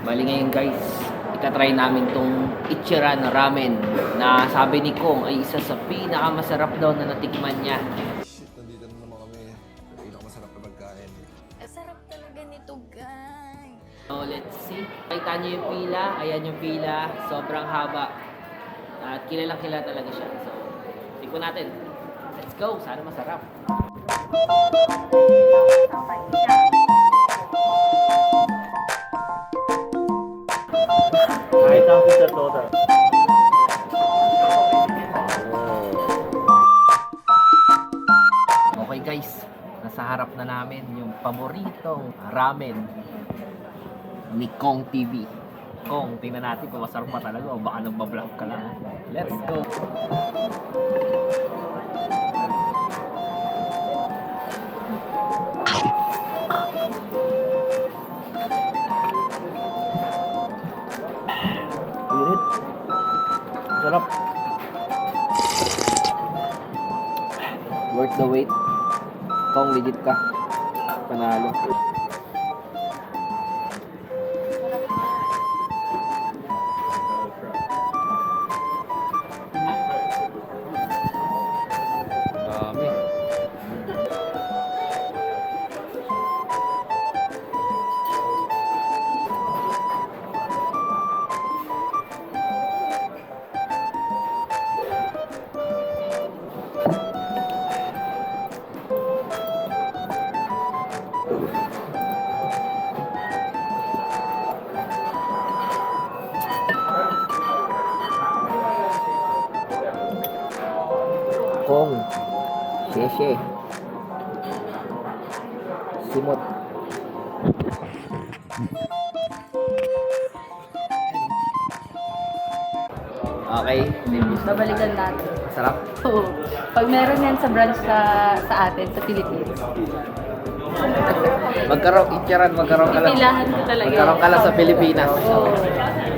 Bali ngayon guys, itatry namin tong Ichiran ramen na sabi ni Kong ay isa sa pinakamasarap daw na natikman niya. Shit, nandito na naman kami. Pinakamasarap na pagkain. Sarap talaga nito, guys. So let's see. Nakita niyo yung pila, ayan yung pila, sobrang haba. At kilalang kilala talaga siya. So, tikman natin. Let's go, sana masarap. Kahit ang pizza total. Okay guys, nasa harap na namin yung paboritong ramen ni Kong TV. Kong, tingnan natin kung masarap pa talaga o baka nagbablog ka lang. Let's go! Init. Sarap. Worth the wait. Kong, legit ka. Panalo. Dami. Kong. Sheshe. Simot. Okay. Babalikan natin. Sarap. Oo. Pag meron yan sa branch sa atin, sa Philippines, Magkaroon ka lang. pipilahan ko talaga. Magkaroon ka lang sa Pilipinas. Oo.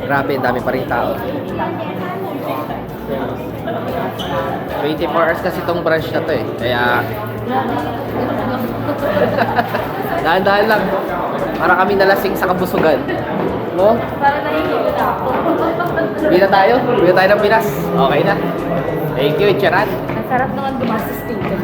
Grabe, dami pa rin tao. 24 hours kasi itong branch na to eh. Kaya, dahan-dahan lang. Para kami nalasing sa kabusugan. No? Para nahihilo na ako. Bili na tayo. Bili tayo ng Pinas. Okay na. Thank you, Charan. Ang sarap naman gumastos dito.